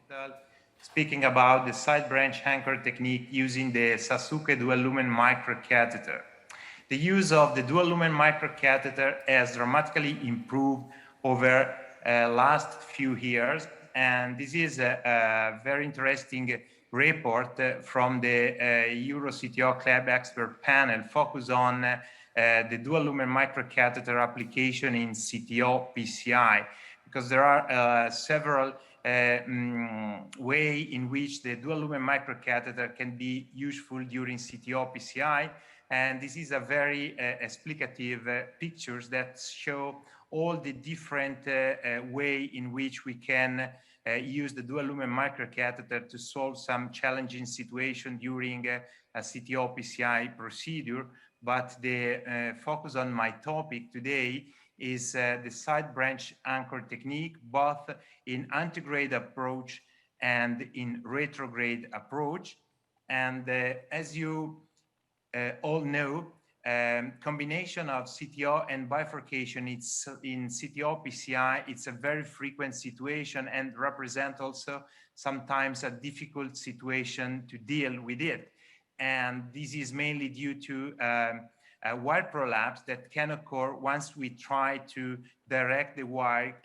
Hospital, speaking about the side branch anchor technique using the Sasuke dual lumen microcatheter. The use of the dual lumen microcatheter has dramatically improved over last few years, and this is a very interesting report from the Euro CTO Club expert panel focused on the dual lumen microcatheter application in CTO PCI, because there are several way in which the dual lumen microcatheter can be useful during CTO PCI. And this is a very explicative pictures that show all the different way in which we can use the dual lumen microcatheter to solve some challenging situation during a CTO PCI procedure. But the focus on my topic today is the side branch anchor technique, both in antegrade approach and in retrograde approach. And as you all know, combination of CTO and bifurcation, it's in CTO PCI, it's a very frequent situation and represent also sometimes a difficult situation to deal with it. And this is mainly due to a wire prolapse that can occur once we try to direct the wire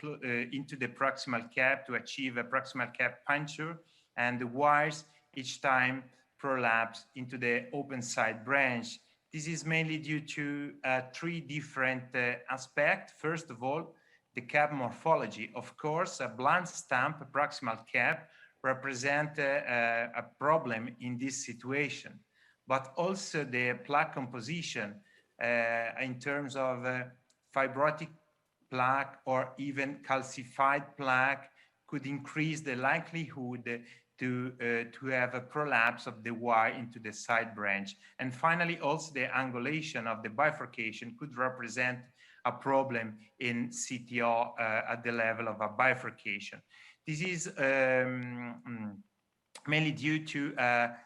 into the proximal cap to achieve a proximal cap puncture, and the wires each time prolapse into the open side branch. This is mainly due to three different aspects. First of all, the cap morphology. Of course, a blunt stamp proximal cap represent a problem in this situation, but also the plaque composition in terms of fibrotic plaque or even calcified plaque could increase the likelihood to have a prolapse of the wire into the side branch. And finally, also the angulation of the bifurcation could represent a problem in CTO at the level of a bifurcation. This is mainly due to a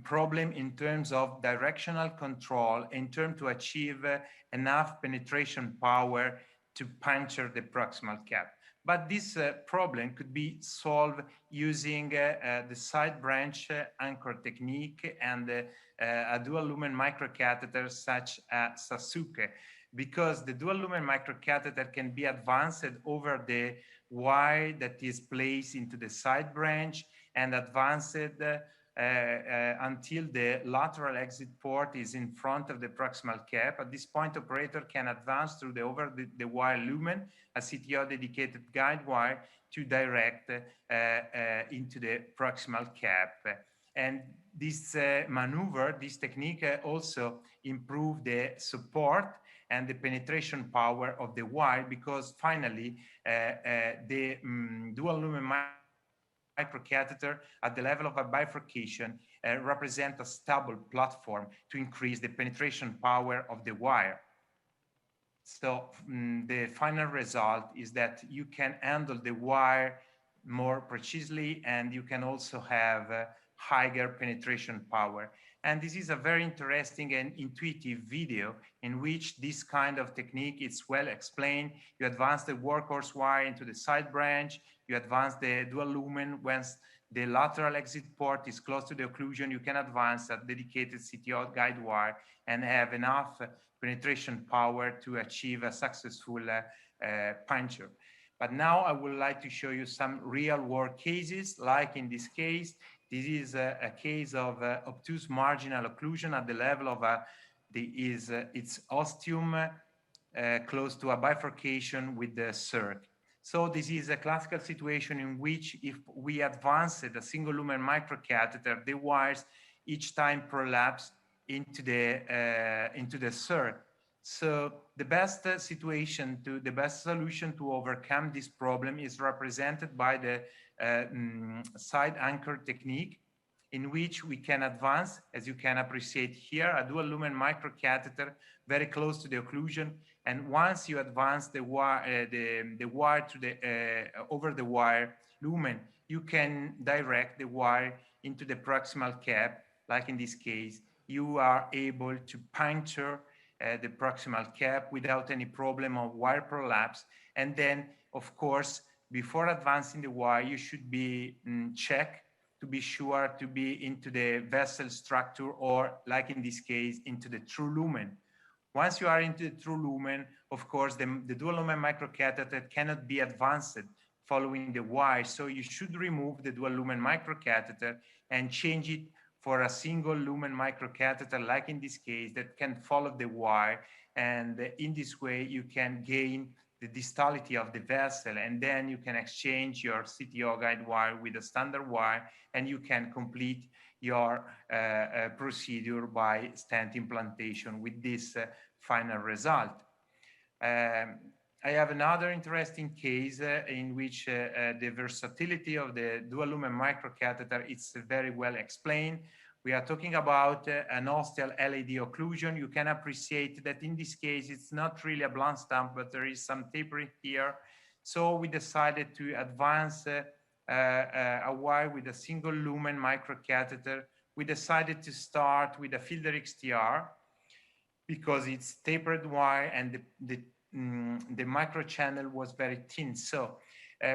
problem in terms of directional control, in terms to achieve enough penetration power to puncture the proximal cap. But this problem could be solved using the side branch anchor technique and a dual lumen microcatheter such as Sasuke, because the dual lumen microcatheter can be advanced over the wire that is placed into the side branch and advanced until the lateral exit port is in front of the proximal cap. At this point, operator can advance through the over the wire lumen, a CTO dedicated guide wire, to direct into the proximal cap. And this maneuver, this technique also improve the support and the penetration power of the wire, because finally the dual lumen microcatheter at the level of a bifurcation represent a stable platform to increase the penetration power of the wire. So the final result is that you can handle the wire more precisely, and you can also have higher penetration power. And this is a very interesting and intuitive video in which this kind of technique is well explained. You advance the workhorse wire into the side branch, you advance the dual lumen. Once the lateral exit port is close to the occlusion, you can advance a dedicated CTO guide wire and have enough penetration power to achieve a successful puncture. But now I would like to show you some real world cases. Like in this case, this is a case of obtuse marginal occlusion at the level of its ostium close to a bifurcation with the circ. So this is a classical situation in which if we advance a single lumen microcatheter, the wires each time prolapse into the circ. So the best the best solution to overcome this problem is represented by the side anchor technique, in which we can advance, as you can appreciate here, a dual lumen microcatheter very close to the occlusion. And once you advance the wire to the over the wire lumen, you can direct the wire into the proximal cap. Like in this case, you are able to puncture the proximal cap without any problem of wire prolapse. And then, of course, before advancing the wire, you should be check to be sure to be into the vessel structure, or like in this case, into the true lumen. Once you are into the true lumen, of course, the dual lumen microcatheter cannot be advanced following the wire. So you should remove the dual lumen microcatheter and change it for a single lumen microcatheter, like in this case, that can follow the wire. And in this way, you can gain the distality of the vessel, and then you can exchange your CTO guide wire with a standard wire, and you can complete your procedure by stent implantation with this final result. I have another interesting case in which the versatility of the dual lumen microcatheter is very well explained. We are talking about an ostial LAD occlusion. You can appreciate that in this case, it's not really a blunt stump, but there is some tapering here. So we decided to advance a wire with a single lumen microcatheter. We decided to start with a Fielder XTR because it's tapered wire and the microchannel was very thin. So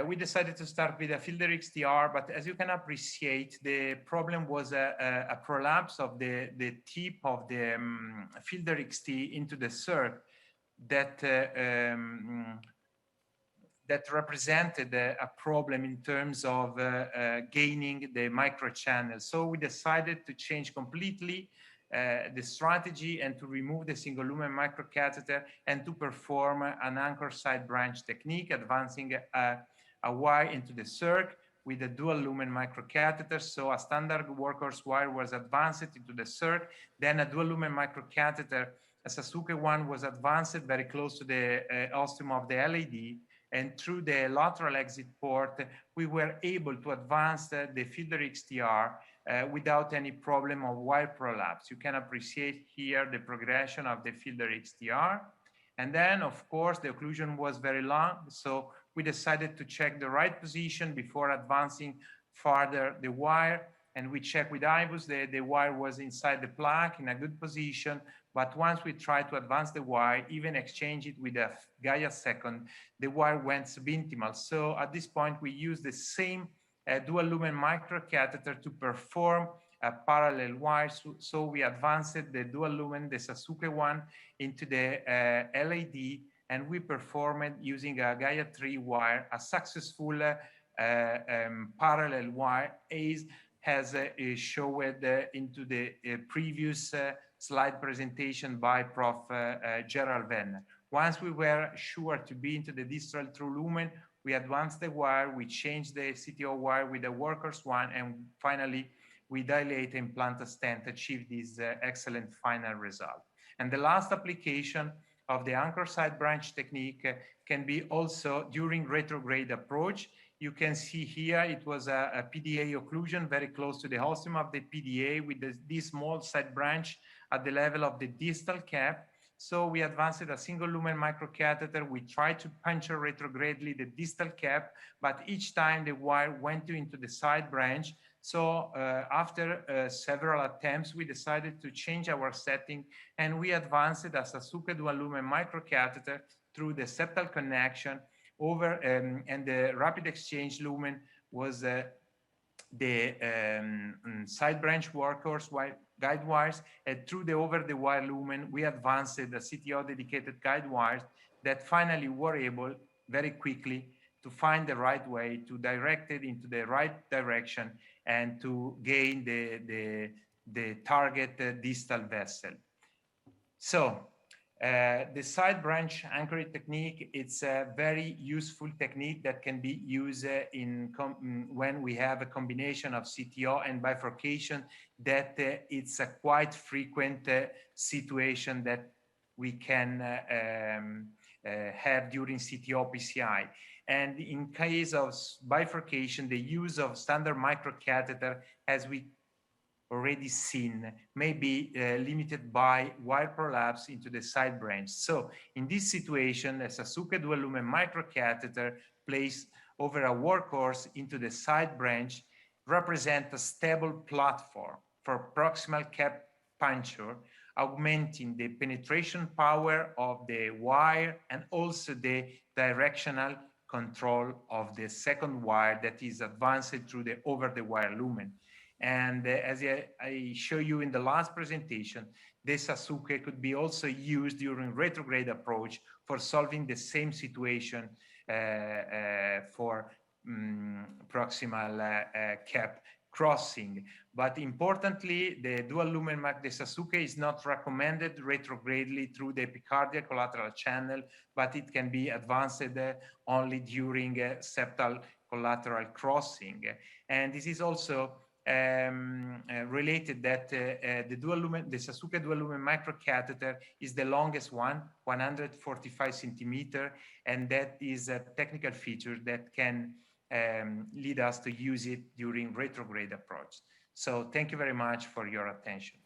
we decided to start with a Fielder XTR, but as you can appreciate, the problem was a prolapse of the tip of the Fielder XT into the circ that that represented a problem in terms of gaining the microchannel. So we decided to change completely the strategy and to remove the single lumen microcatheter and to perform an anchor side branch technique, advancing a wire into the circ with a dual lumen microcatheter. So a standard workhorse wire was advanced into the circ, then a dual lumen microcatheter, a Sasuke one, was advanced very close to the ostium of the LAD, and through the lateral exit port, we were able to advance the Fielder XTR without any problem of wire prolapse. You can appreciate here the progression of the Fielder XTR. And then, of course, the occlusion was very long, so we decided to check the right position before advancing further the wire. And we checked with IBUS, the wire was inside the plaque in a good position. But once we tried to advance the wire, even exchange it with a Gaia second, the wire went subintimal. So at this point, we used the same dual lumen microcatheter to perform a parallel wire. So we advanced the dual lumen, the Sasuke one, into the LAD, and we performed using a Gaia 3 wire, a successful parallel wire, as showed into the previous slide presentation by Prof. Gerald Venner. Once we were sure to be into the distal true lumen, we advanced the wire, we changed the CTO wire with the workhorse one, and finally we dilate and implant a stent, achieve this excellent final result. And the last application of the anchor side branch technique can be also during retrograde approach. You can see here it was a Pda occlusion very close to the ostium of the Pda with this small side branch at the level of the distal cap. So we advanced a single lumen microcatheter. We tried to puncture retrogradely the distal cap, but each time the wire went into the side branch. So after several attempts, we decided to change our setting, and we advanced a Sasuke dual lumen microcatheter through the septal connection over, and the rapid exchange lumen was the side branch workhorse guide wires, and through the over the wire lumen, we advanced the CTO dedicated guide wires that finally were able very quickly to find the right way to direct it into the right direction and to gain the target distal vessel. So the side branch anchoring technique, it's a very useful technique that can be used when we have a combination of CTO and bifurcation, that it's a quite frequent situation that we can have during CTO PCI. And in case of bifurcation, the use of standard microcatheter, as we already seen, may be limited by wire prolapse into the side branch. So in this situation, a Sasuke dual lumen microcatheter placed over a workhorse into the side branch represents a stable platform for proximal cap puncture, augmenting the penetration power of the wire and also the directional control of the second wire that is advanced through the over-the-wire lumen. And as I show you in the last presentation, the Sasuke could be also used during retrograde approach for solving the same situation for proximal cap crossing. But importantly, the dual lumen the Sasuke is not recommended retrogradely through the epicardial collateral channel, but it can be advanced only during septal collateral crossing. And this is also related that the Sasuke dual lumen microcatheter is the longest one, 145 centimeter, and that is a technical feature that can lead us to use it during retrograde approach. So thank you very much for your attention.